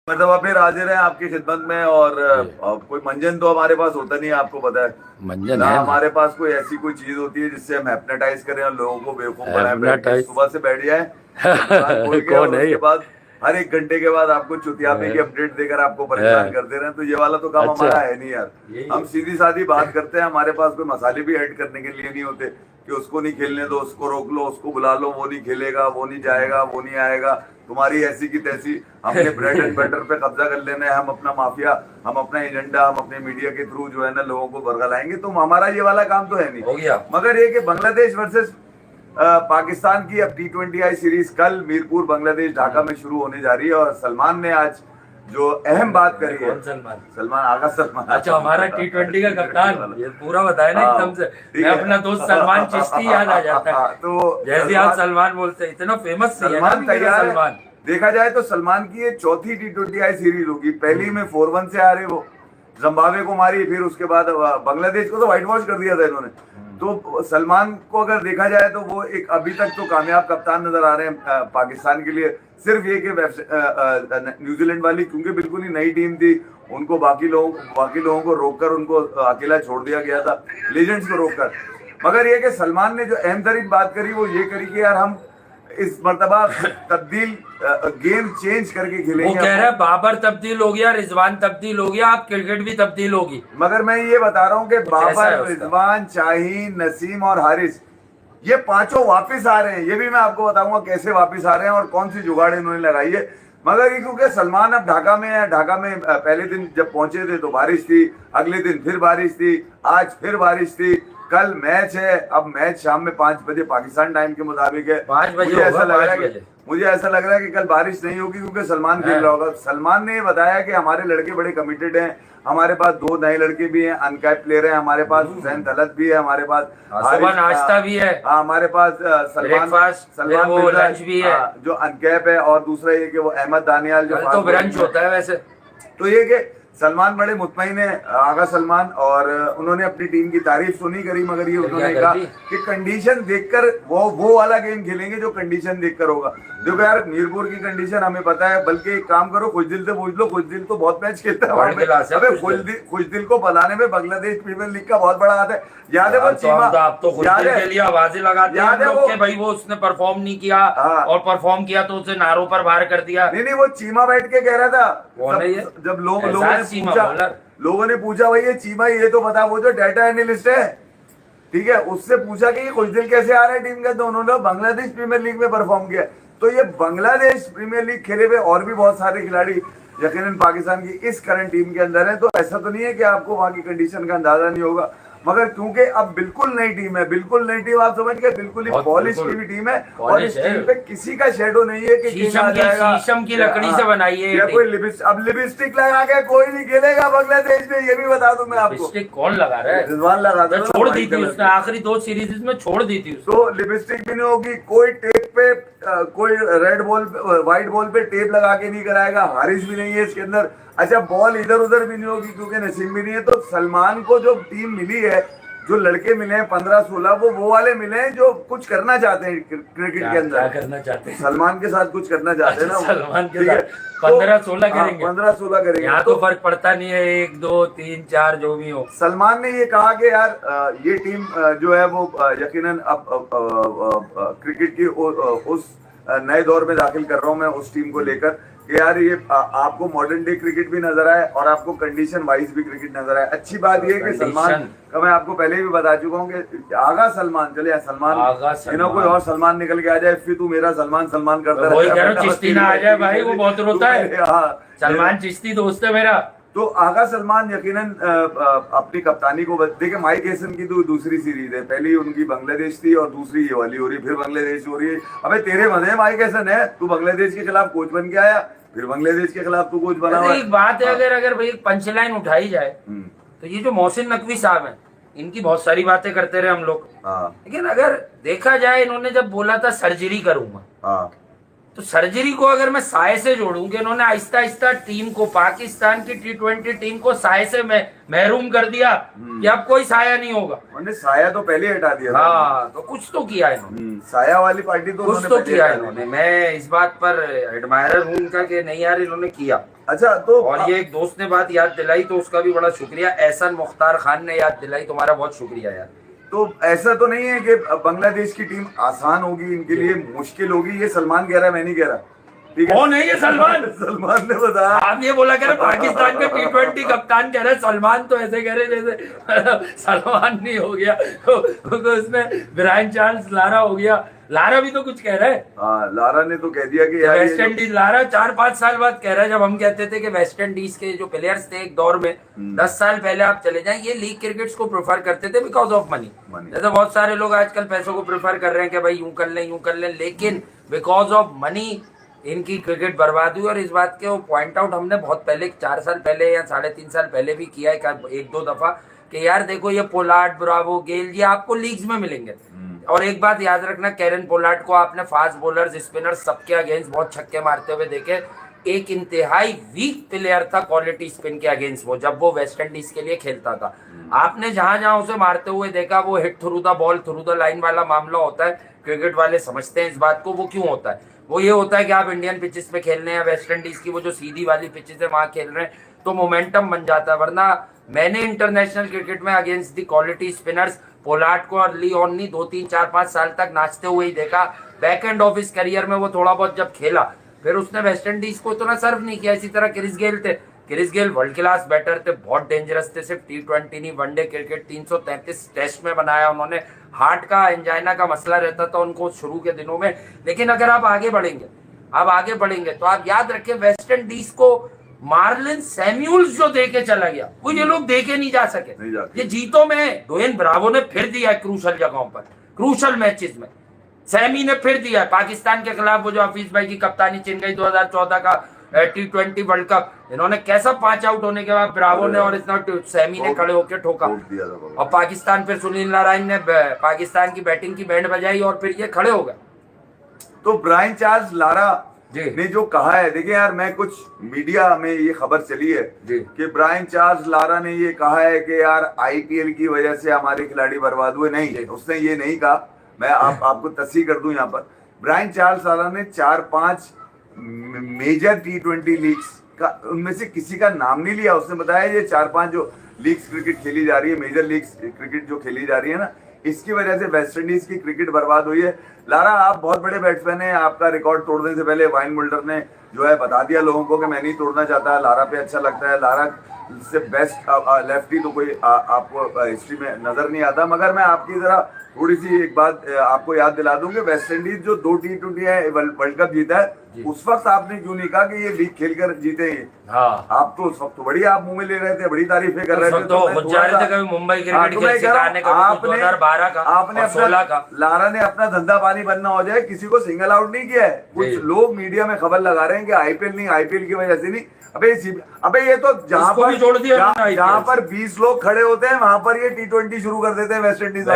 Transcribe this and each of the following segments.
मतलब फिर हाजिर है आपकी खिदमत में और कोई मंजन तो हमारे पास होता नहीं है, आपको पता है। मंजन ना है ना। हमारे पास कोई ऐसी कोई चीज होती है जिससे हम हिप्नोटाइज करें और लोगों को बेवकूफ बनाए बैठ के हिप्नोटाइज। सुबह से बैठ जाए दुकान खोल के कौन और है उसके ये? बाद हर एक घंटे के बाद आपको चुतियापी की अपडेट देकर आपको परेशान करते रहे। तो ये वाला तो काम अच्छा, हमारा है नहीं यार। यही हम है। सीधी सादी बात करते हैं, हमारे पास कोई मसाले भी ऐड करने के लिए नहीं होते कि उसको नहीं खेलने दो, उसको रोक लो, उसको बुला लो, वो नहीं खेलेगा, वो नहीं जाएगा, वो नहीं आएगा, तुम्हारी ऐसी की तैसी। हमने ब्रेड एंड बटर पे कब्जा कर लेना है, हम अपना माफिया, हम अपना एजेंडा, हम अपने मीडिया के थ्रू जो है ना लोगों को बरगलाएंगे। तो हमारा ये वाला काम तो है नहीं। हो गया। मगर ये कि बांग्लादेश वर्सेस पाकिस्तान की अब T20I सीरीज कल मीरपुर बांग्लादेश ढाका में शुरू होने जा रही है और सलमान ने आज जो अहम बात करी है। कौन सलमान? सलमान आगा सलमान। अच्छा, हमारा T20 का कप्तान, ये पूरा बताया ना एकदम से। ठीक मैं है। अपना दोस्त सलमान चिश्ती याद आ जाता है। तो जैसे आप सलमान बोलते हैं, इतना फेमस है ना सलमान मेरा तैयार है। सलमान। देखा जाए तो सलमान की ये चौथी T20I सीरीज होगी। पहली में 4-1 से हारे वो, जिम्बाब्वे को मारी, फिर उसके बाद बांग्लादेश को तो व्हाइट वॉश कर दिया था इन्होंने। तो सलमान को अगर देखा जाए तो वो एक अभी तक तो कामयाब कप्तान नजर आ रहे हैं पाकिस्तान के लिए। सिर्फ ये कि न्यूजीलैंड वाली क्योंकि बिल्कुल ही नई टीम थी, उनको बाकी लोगों को रोककर उनको अकेला छोड़ दिया गया था, लीजेंड्स को रोककर। मगर ये कि सलमान ने जो अहम तरीन बात करी वो ये करी कि यार हम इस मर्तबा तब्दील गेम चेंज करके खेलेंगे। वो कह रहा है बाबर तब्दील हो गया, रिजवान तब्दील हो गया, अब क्रिकेट भी तब्दील होगी। मगर मैं ये बता रहा हूँ कि ऐसा है बाबर, उसका। रिजवान, शाहीन, नसीम और हारिस ये पांचों वापस आ रहे हैं। ये भी मैं आपको बताऊंगा कैसे वापस आ रहे हैं और कौन सी जुगाड़ इन्होंने लगाई है। मगर ये क्योंकि सलमान अब ढाका में है, ढाका में पहले दिन जब पहुंचे थे तो बारिश थी, अगले दिन फिर बारिश थी, आज फिर बारिश थी, कल मैच है। अब मैच शाम में 5 बजे पाकिस्तान टाइम के मुताबिक है। 5 बजे मुझे ऐसा होगा, लग रहा 5 है बजे। मुझे ऐसा लग रहा है कि कल बारिश नहीं होगी क्योंकि सलमान खेल रहा होगा। सलमान ने बताया कि हमारे लड़के बड़े कमिटेड हैं, हमारे पास 2 नए लड़के भी हैं, अनकैप प्लेयर हैं हमारे पास, हुसैन तलत भी है हमारे पास, सुबह नाश्ता भी है, हमारे पास सलमान वो मिर्जा लंच भी है, जो अनकैप है, और दूसरा ये कि वो अहमद दानियाल जो तो ब्रंच होता है वैसे। तो ये कि सलमान बड़े मुतमईन है, आगा सलमान, और उन्होंने अपनी टीम की तारीफ तो नहीं करी मगर ये उन्होंने कहा कि कंडीशन देखकर वो वाला गेम खेलेंगे जो कंडीशन देखकर होगा। देखो यार मीरपुर की कंडीशन हमें पता है, बल्कि एक काम करो, खुश दिल से पूछ लो, खुश दिल तो बहुत मैच खेलता है वहाँ पे। अबे खुश दिल को बनाने में बांग्लादेश प्रीमियर लीग का बहुत बड़ा हाथ है। याद है वो चीमा, आप तो खुश दिल के लिए आवाजें लगाते हैं लोग कि भाई वो उसने परफॉर्म नहीं किया, और परफॉर्म किया तो उसे नारों पर बाहर कर दिया। नहीं वो चीमा बैठ के कह रहा था जब लोगों ने पूछा भाई ये चीमा ये तो बता, वो जो डाटा एनालिस्ट है, ठीक है, उससे पूछा कि ये खुश दिल कैसे आ रहा है टीम का, तो उन्होंने बांग्लादेश प्रीमियर लीग में परफॉर्म किया। तो ये बांग्लादेश प्रीमियर लीग खेले हुए और भी बहुत सारे खिलाड़ी यकीनन पाकिस्तान की इस करंट टीम के अंदर है। तो ऐसा तो नहीं है कि आपको वहां की कंडीशन का अंदाजा नहीं होगा, मगर क्योंकि अब बिल्कुल नई टीम है, बिल्कुल नई टीम, आप समझ गए, बिल्कुल ही पॉलिश की भी टीम है, और इस टीम पे किसी का शेडो नहीं है कि शीशम की लकड़ी से बनाई है। कोई अब लिपस्टिक लगा के कोई नहीं खेलेगा बांग्लादेश में, ये भी बता दूं मैं आपको। लिपस्टिक कौन लगा रहा है? रिजवान लगा था, छोड़ दी थी उसने, आखिरी 2 सीरीज में छोड़ दी थी। तो लिपस्टिक भी नहीं होगी, कोई टेप पे कोई रेड बॉल व्हाइट बॉल पे टेप लगा के नहीं कराएगा, हारिस भी नहीं है इसके अंदर। अच्छा, बॉल इधर उधर भी नहीं होगी क्योंकि नसीम भी नहीं है। तो सलमान को जो टीम मिली है, जो लड़के मिले हैं 15-16, वो वाले मिले हैं जो कुछ करना चाहते हैं क्रिकेट के अंदर। क्या करना चाहते हैं? सलमान के साथ कुछ करना चाहते हैं ना, सलमान के साथ 15-16 करेंगे, 15-16 करेंगे। यहाँ तो फर्क पड़ता नहीं है, 1, 2, 3, 4 जो भी हो। सलमान ने ये कहा कि यार ये टीम जो है वो यकीनन अब क्रिकेट की उस नए दौर में दाखिल कर रहा हूं मैं उस टीम को लेकर कि यार ये आपको मॉडर्न डे क्रिकेट भी नजर आए और आपको कंडीशन वाइज भी क्रिकेट नजर आए। अच्छी बात ये है कि सलमान का मैं आपको पहले भी बता चुका हूँ कि आगा सलमान चले, सलमान कोई और सलमान निकल के आ जाए, फिर तू मेरा सलमान करता रहता है, चिश्ती ना आ जाए भाई, वो बहुत रोता है। सलमान चिश्ती दोस्त है मेरा। तो आगा सलमान यकीनन अपनी कप्तानी को देखिए, माइक हेसन की तो दूसरी सीरीज है, पहली उनकी बांग्लादेश थी और दूसरी ये वाली हो रही, फिर बांग्लादेश हो रही है। अबे तेरे मजे माइक हेसन है, तू बांग्लादेश के खिलाफ कोच बन के आया, फिर बांग्लादेश के खिलाफ तू कोच बना हुआ। एक बात है, अगर भाई पंचलाइन उठाई जाए तो ये जो मोहसिन नकवी साहब हैं, इनकी बहुत सारी बातें करते रहे हम लोग, लेकिन अगर देखा जाए, इन्होंने जब बोला था सर्जरी करूंगा, तो सर्जरी को अगर मैं साय से जोड़ूं कि इन्होंने आहिस्ता आहिस्ता टीम को, पाकिस्तान की T20 टीम को साय से महरूम कर दिया कि अब कोई साया नहीं होगा। उन्होंने साया तो पहले हटा दिया था। हाँ, तो कुछ तो किया इन्होंने, साया वाली पार्टी तो कुछ तो किया इन्होंने। मैं इस बात पर एडमायरर हूँ उनका कि नहीं यार इन्होंने किया। अच्छा, तो और ये एक दोस्त ने बात याद दिलाई तो उसका भी बड़ा शुक्रिया, एहसन मुख्तार खान ने याद दिलाई, तुम्हारा बहुत शुक्रिया यार। तो ऐसा तो नहीं है कि बांग्लादेश की टीम आसान होगी इनके लिए, मुश्किल होगी, ये सलमान कह रहा है, मैं नहीं कह रहा। ठीक है, कौन है ये सलमान? सलमान ने बताया। आप ये बोला कह रहे पाकिस्तान के T20 कप्तान कह रहे, सलमान तो ऐसे कह रहे जैसे सलमान नहीं हो गया तो इसमें ब्रायन चार्ल्स लारा हो गया। लारा भी तो कुछ कह रहा है। हाँ, लारा ने तो कह दिया कि यार वेस्ट इंडीज, लारा 4-5 साल बाद कह रहा है, जब हम कहते थे कि वेस्ट इंडीज के जो प्लेयर्स थे एक दौर में 10 साल पहले आप चले जाएं, ये लीग क्रिकेट्स को प्रेफर करते थे बिकॉज ऑफ मनी। जैसे बहुत सारे लोग आजकल पैसों को प्रेफर कर रहे हैं कि भाई यूं कर लें, लेकिन बिकॉज ऑफ मनी इनकी क्रिकेट बर्बाद हुई। और इस बात के वो पॉइंट आउट हमने बहुत पहले 4 साल पहले या 3.5 साल पहले भी किया है 1-2 दफा कि यार देखो ये पोलार्ड, ब्रावो, गेल ये आपको लीग्स में मिलेंगे। और एक बात याद रखना, कैरन पोलार्ड को आपने फास्ट बॉलर्स, स्पिनर्स सबके अगेंस्ट बहुत छक्के मारते हुए देखे। एक इंतहाई वीक प्लेयर था क्वालिटी स्पिन के अगेंस्ट वो, जब वो वेस्ट इंडीज के लिए खेलता था। आपने जहां जहां उसे मारते हुए देखा वो hit through the ball, through the line वाला मामला होता है। क्रिकेट वाले समझते हैं इस बात को। वो क्यों होता है? वो ये होता है कि आप इंडियन पिचेस पे खेल रहे हैं, वेस्ट इंडीज की वो जो सीधी वाली पिचेस है वहां खेल रहे हैं, तो मोमेंटम बन जाता है। वरना मैंने इंटरनेशनल क्रिकेट में against the quality spinners Pollard को अर्ली ऑन नहीं 2-3-4-5 साल तक नाचते हुए ही देखा। बैक एंड ऑफ इस करियर में वो थोड़ा बहुत जब खेला, फिर उसने वेस्ट इंडीज को इतना सर्व नहीं किया। इसी तरह क्रिस गेल थे, Chris Gayle world class batter थे, बहुत डेंजरस थे। सिर्फ T20 नहीं, वनडे क्रिकेट 333 टेस्ट में बनाया उन्होंने। हार्ट का, एंजाइना का मसला रहता था उनको शुरू के दिनों में। लेकिन अगर आप आगे बढ़ेंगे तो आप याद रखें वेस्ट इंडीज को मार्लिन सैम्यूल्स जो देके चला गया वो ये लोग देके नहीं जा सके। ये जीतों में डोएन ब्रावो ने फिर दिया है क्रूशल जगहों पर, क्रूशल मैचेस में सैमी ने फिर दिया है। पाकिस्तान के खिलाफ वो जो हफीज भाई की कप्तानी छिन गई 2014 का T20 वर्ल्ड कप, इन्होंने कैसा 5 आउट होने के बाद ब्रावो ने और इतना सैमी ने खड़े होकर ठोका। और पाकिस्तान फिर सुनील नारायण ने पाकिस्तान की बैटिंग की बैंड बजाई और फिर ये खड़े हो गए। तो ब्रायन चार्ल्स लारा ने जो कहा है, देखिए यार, मैं कुछ मीडिया में ये खबर चली है कि ब्रायन चार्ल्स लारा ने ये कहा है कि यार IPL की वजह से हमारे खिलाड़ी बर्बाद हुए। नहीं, उसने ये नहीं कहा। मैं आपको तस्दीक कर दूं यहाँ पर, ब्रायन चार्ल्स लारा ने 4-5 मेजर T20 लीग्स का, उनमें से किसी का नाम नहीं लिया। उसने बताया ये 4-5 जो लीग्स क्रिकेट खेली जा रही है, मेजर लीग्स क्रिकेट जो खेली जा रही है ना, इसकी वजह से वेस्ट इंडीज की क्रिकेट बर्बाद हुई है। लारा, आप बहुत बड़े बैट्समैन हैं, आपका रिकॉर्ड तोड़ने से पहले वाइन मुल्डर ने जो है बता दिया लोगों को कि मैं नहीं तोड़ना चाहता। लारा पे अच्छा लगता है, लारा से बेस्ट लेफ्टी तो कोई आपको हिस्ट्री में नजर नहीं आता। मगर मैं आपकी जरा थोड़ी सी एक बात आपको याद दिला दूं कि वेस्ट इंडीज जो 2 T20 है वर्ल्ड कप जीता है, उस वक्त आपने क्यों नहीं कहा कि ये लीग खेलकर जीते हैं? हाँ। आप तो उस वक्त तो बड़ी आप मुंह में ले रहे थे, बड़ी तारीफें कर रहे थे। तो मुंबई क्रिकेट के सिखाने का, 2012 का, आपने 16 का। लारा ने अपना धंधा पानी बनना हो जाए, किसी को सिंगल आउट नहीं किया है। कुछ लोग मीडिया में खबर लगा रहे हैं कि IPL नहीं, IPL की वजह से नहीं। अबे ये तो जहाँ पर 20 लोग खड़े होते हैं वहां पर ये T20 शुरू कर देते हैं वेस्ट इंडीज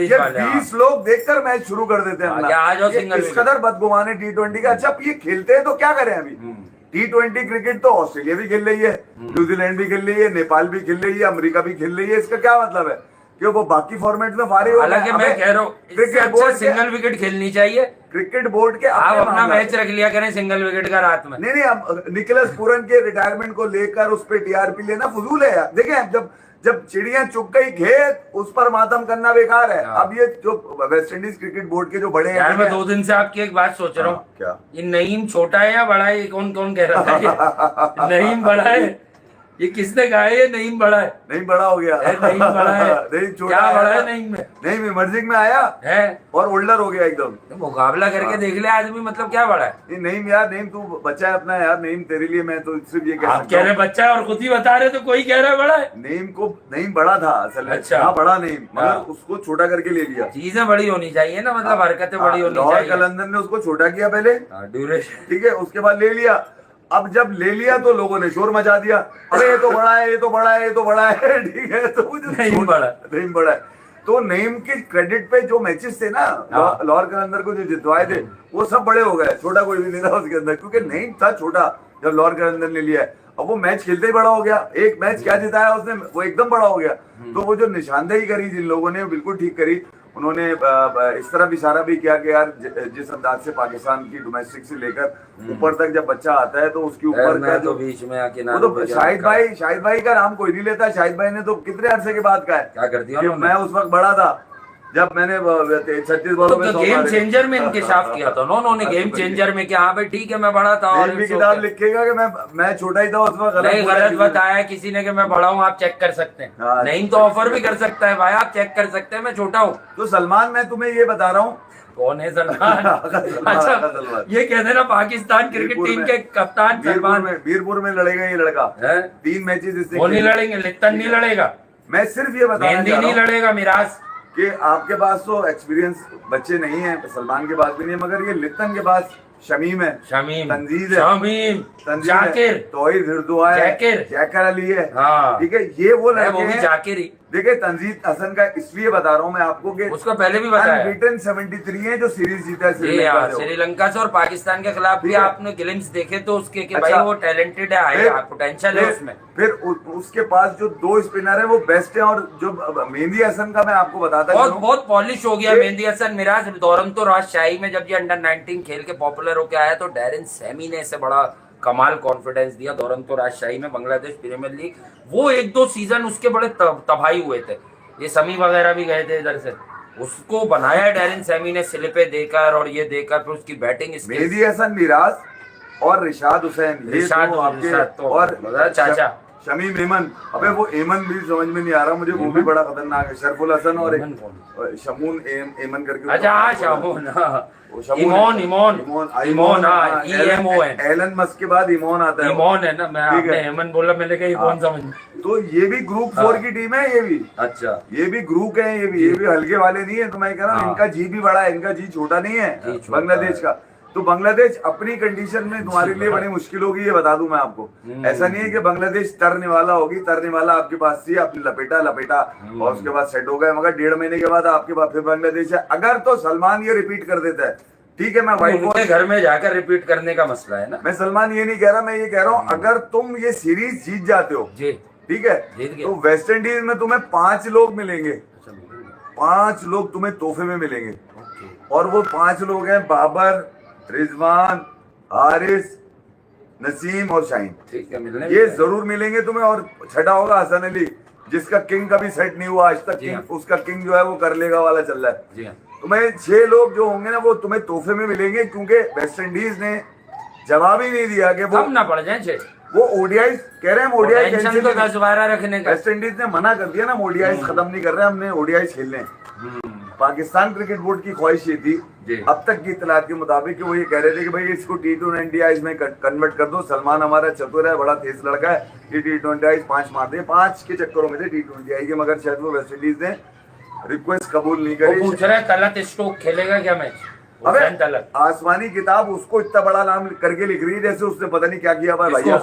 वाले। 20 लोग देखकर मैच शुरू कर देते हैं। इस कदर बदगुमाने T20 का। अच्छा, ये खेलते हैं तो क्या करें? अभी T20 क्रिकेट तो ऑस्ट्रेलिया भी खेल रही है, न्यूजीलैंड भी खेल रही है, नेपाल भी खेल रही है, अमेरिका भी खेल रही है। इसका क्या मतलब है कि वो बाकी फॉर्मेट में फारिग हो? हालांकि मैं कह रहा हूँ क्रिकेट बोर्ड सिंगल विकेट खेलनी चाहिए। क्रिकेट बोर्ड के आप अपना मैच रख लिया करें सिंगल विकेट का रात में। नहीं, अब निकोलस पूरन के रिटायरमेंट को लेकर उस पर TRP लेना फजूल है यार। देखें, जब चिड़िया चुग गई खेत, उस पर मातम करना बेकार है। अब ये जो वेस्ट इंडीज क्रिकेट बोर्ड के जो बड़े यार, मैं 2 दिन से आपकी एक बात सोच रहा हूँ। क्या ये नईम छोटा है या बड़ा है? कौन कह रहा था नईम बड़ा है? ये किसने कहा है ये नईम बड़ा है? नहीं, बड़ा हो गया। नईम बड़ा है? नहीं, छोटा क्या बड़ा है नईम में? नहीं, इमर्जिंग में आया है और ओल्डर हो गया एकदम। तो मुकाबला करके देख ले आदमी, मतलब क्या बड़ा है? नहीं यार, नहीं, तू बच्चा है अपना यार। नहीं, तेरे लिए मैं तो सिर्फ ये आप कह रहे बच्चा है और खुद ही बता रहे, तो कोई कह रहा है बड़ा है। नहीं बड़ा था असल में। अच्छा, हाँ, बड़ा नहीं, मगर उसको छोटा करके ले लिया। चीजें बड़ी होनी चाहिए ना, मतलब हरकतें बड़ी होनी चाहिए। कलंदर ने उसको छोटा किया पहले, ड्यूरेशन, ठीक है, उसके बाद ले लिया। अब जब ले लिया तो लोगों ने शोर मचा दिया, अरे ये तो बड़ा है, ये तो बड़ा है, ये तो बड़ा है। ठीक है, तो नहीं बड़ा है। तो नईम के क्रेडिट पे जो मैचेस थे ना, लाहौर कलंदर को जो जितवाए थे, वो सब बड़े हो गए, छोटा कोई भी नहीं था उसके अंदर, क्योंकि नईम था छोटा जब लाहौर कलंदर ने लिया है। अब वो मैच खेलते ही बड़ा हो गया, एक मैच क्या जिताया उसने, वो एकदम बड़ा हो गया। तो वो जो निशानदेही करी जिन लोगों ने, बिल्कुल ठीक करी उन्होंने। इस तरफ इशारा भी किया कि यार जिस अंदाज से पाकिस्तान की डोमेस्टिक से लेकर ऊपर तक जब बच्चा आता है तो उसके ऊपर का जो बीच में आके वो तो शाहिद भाई का नाम कोई नहीं लेता। शाहिद भाई ने तो कितने अरसे के बाद का है, क्या कर दिया मैं उस वक्त बड़ा था जब मैंने 36 बॉलों में तो गेम चेंजर में इंकशाफ किया था उन्होंने, गेम चेंजर में कि हाँ भाई ठीक है मैं बड़ा था, और भी किताब लिखेगा कि मैं छोटा ही था उस वक्त। नहीं, गलत बताया किसी ने कि मैं बड़ा हूँ, आप चेक कर सकते हैं। नहीं तो ऑफर भी कर सकता है भाई, आप चेक कर सकते हैं मैं छोटा हूँ। तो सलमान, मैं तुम्हें ये बता रहा हूँ, कौन है सलमान? अच्छा, ये कह देना पाकिस्तान क्रिकेट टीम के कप्तान सलमान। मीरपुर में लड़ेगा ये लड़का, 3 मैचेस इससे। वो नहीं लड़ेंगे, लिप्टन नहीं लड़ेगा, मैं सिर्फ ये बता मेहंदी नहीं लड़ेगा, मिराज कि आपके पास तो एक्सपीरियंस बच्चे नहीं है, सलमान के पास भी नहीं है, मगर ये लिप्टन के पास शमीम है, शमीम, तंजीज है, शमीम, जाकिर, तौहीद हिरदुआ है, जैकर अली है, ठीक है, ये वो लड़के हैं। जाकिर ही देखिए, तंजीद हसन का इसलिए बता रहा हूँ मैं आपको कि उसको पहले भी बताया, अनबीटन 73 है जो सीरीज जीता है श्रीलंका से, और पाकिस्तान के खिलाफ भी आपने ग्लिम्स देखे तो उसके कि भाई वो टैलेंटेड है, पोटेंशियल है उसमें। फिर उसके पास जो 2 स्पिनर है वो बेस्ट है, और जो मेहंदी हसन का मैं आपको बताता हूँ, बहुत पॉलिश हो गया मेहंदी हसन। मिराज दुरंतो राजशाही में जब ये अंडर 19 खेल के पॉपुलर होके आया तो डैरेन सैमी ने इसे बड़ा कमाल कॉन्फिडेंस दिया। दुरंतो राजशाही में बांग्लादेश प्रीमियर लीग, वो 1-2 सीजन उसके बड़े तबाही हुए थे, ये समी वगैरह भी गए थे इधर से, उसको बनाया डैरेन सैमी ने स्लिपे देकर और ये देकर, फिर उसकी बैटिंग। मेहंदी हसन, मिराज और रिशाद हुसैन, और चाचा शमीम एमन। अबे वो एमन भी समझ में नहीं आ रहा मुझे, वो भी बड़ा खतरनाक है। शरफुल हसन और शमून एमन करके, अच्छा शमून, इमोन, एलन मस्क के बाद इमोन आता है, इमोन है ना, मैं आपने एमन बोला मैंने कहा इमोन समझ। तो ये भी ग्रुप 4 की टीम है, ये भी अच्छा, ये भी ग्रुप है, ये भी हल्के वाले नहीं है। तो मैं कह रहा हूँ इनका जी भी बड़ा है, इनका जी छोटा नहीं है बांग्लादेश का। तो बांग्लादेश अपनी कंडीशन में तुम्हारे लिए बड़ी मुश्किल होगी, ये बता दूं मैं आपको। ऐसा नहीं है कि बांग्लादेश तरने वाला होगी, तरने वाला आपके पास थी, आपने लपेटा और उसके बाद सेट हो गए, मगर 1.5 महीने के बाद आपके पास फिर बांग्लादेश है। अगर तो सलमान ये रिपीट कर देता है, ठीक है, मैं व्हाइट वॉश घर में जाकर रिपीट करने का मसला है ना, मैं सलमान ये नहीं कह रहा, मैं ये कह रहा हूँ अगर तुम ये सीरीज जीत जाते हो, ठीक है, तो वेस्ट इंडीज में तुम्हें 5 लोग मिलेंगे, 5 लोग तुम्हें तोहफे में मिलेंगे, और वो 5 लोग हैं बाबर, रिजवान, हारिस, नसीम और शाहीन। ठीक है, मिलने ये जरूर मिलेंगे तुम्हें। और छठा होगा हसन अली, जिसका किंग कभी सेट नहीं हुआ आज तक, उसका किंग जो है वो कर लेगा वाला चल रहा है। तुम्हें 6 लोग जो होंगे ना वो तुम्हें तोहफे में मिलेंगे, क्योंकि वेस्ट इंडीज ने जवाब ही नहीं दिया कि वो ना पड़ जाए, वो ओडीआई कह रहे हैं, ओडीआई कैंसिल तो 10-12 रखने का। वेस्ट इंडीज ने मना कर दिया ना, ओडीआई खत्म नहीं कर रहे, हमने ओडीआई खेलने हैं। पाकिस्तान क्रिकेट बोर्ड की ख्वाहिश ये थी अब तक की इत्तलात के मुताबिक कि वो ये कह रहे थे कि भाई इसको T20 में कन्वर्ट कर दो, सलमान हमारा चतुर है, बड़ा तेज लड़का है, ये T20 5 मार दे, 5 के चक्करों में थे T20 के, मगर शायद वो वेस्ट इंडीज ने रिक्वेस्ट कबूल नहीं करी। पूछ रहा है तलत स्टोक खेलेगा क्या मैच? अबे आसमानी किताब उसको इतना बड़ा नाम करके लिख रही है जैसे उसने पता नहीं क्या किया भैया,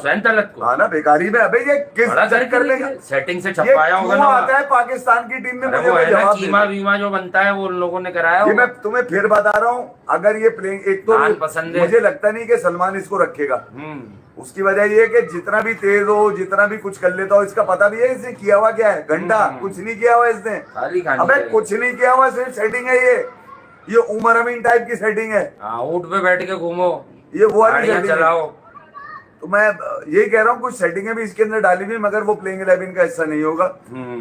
हाँ ना, बेकारी में। अबे ये किस कर लेगा, सेटिंग से छपाया होगा ना, आता है पाकिस्तान की टीम में, मुझे कीमा वीमा जो बनता है वो उन लोगों ने कराया। ये मैं तुम्हें फिर बता रहा हूँ, अगर ये प्लेइंग, एक तो पसंद है, मुझे लगता नहीं कि सलमान इसको रखेगा। उसकी वजह ये कि जितना भी तेज हो, जितना भी कुछ कर लेता हो, इसका पता भी है इसने किया हुआ क्या है, घंटा कुछ नहीं किया हुआ इसने, अबे कुछ नहीं किया हुआ, सिर्फ सेटिंग है ये उमर अमीन टाइप की सेटिंग है। ऊंट पे बैठ के घूमो, ये वो वाली सेटिंग चलाओ। तो मैं यही कह रहा हूँ, कुछ सेटिंगें भी इसके अंदर डाली हुई, मगर वो प्लेइंग 11 का हिस्सा नहीं होगा।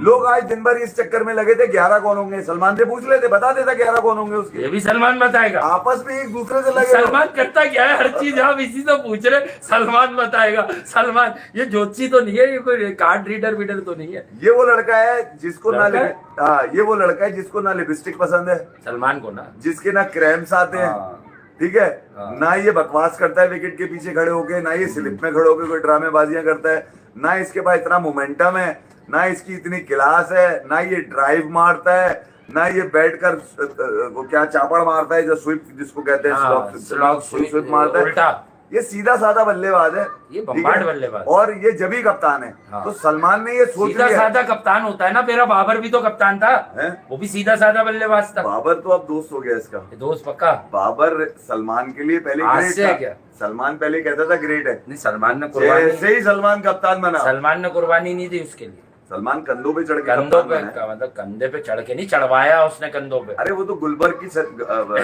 लोग आज दिन भर इस चक्कर में लगे थे 11 कौन होंगे, सलमान से पूछ लेते, बता देता 11 कौन होंगे उसके। ये भी सलमान बताएगा, आपस में एक दूसरे से लगे। सलमान करता क्या है, हर चीज आप इसी से पूछ रहे, सलमान बताएगा। सलमान ये ज्योतिषी तो नहीं है, ये कोई कार्ड रीडर वीडर तो नहीं है। ये वो लड़का है जिसको ना ये वो लड़का है जिसको ना लिपस्टिक पसंद है, सलमान को ना, जिसके ना क्रैम्स आते हैं, ठीक है, ना ये बकवास करता है विकेट के पीछे खड़े होके, ना ये स्लिप में खड़े होके कोई ड्रामेबाजियां करता है, ना इसके पास इतना मोमेंटम है, ना इसकी इतनी क्लास है, ना ये ड्राइव मारता है, ना ये बैठकर वो क्या चापड़ मारता है, जो स्विप जिसको कहते हैं, स्विप मारता है, ये सीधा साधा बल्लेबाज है, ये ठीक बम्बार्ड है? बल्लेबाज। और ये जबी कप्तान है। हाँ। तो सलमान ने ये सोच सीधा लिया साधा कप्तान होता है ना, मेरा बाबर भी तो कप्तान था, है। वो भी सीधा साधा बल्लेबाज था। बाबर तो अब दोस्त हो गया इसका। ये दोस्त पक्का। बाबर सलमान के लिए पहले आज ग्रेट से है था। क्या? सलमान पहले कहता था ग्रेट है, नहीं, सलमान ने कुर्बानी, जैसे ही सलमान कप्तान बना, सलमान ने कुर्बानी नहीं दी उसके लिए। सलमान कंधों पे चढ़ के कंधों कप्तान पे बना है। का मतलब कंधे पे चढ़ के नहीं, चढ़वाया उसने कंधों पे। अरे वो तो गुलबर्ग की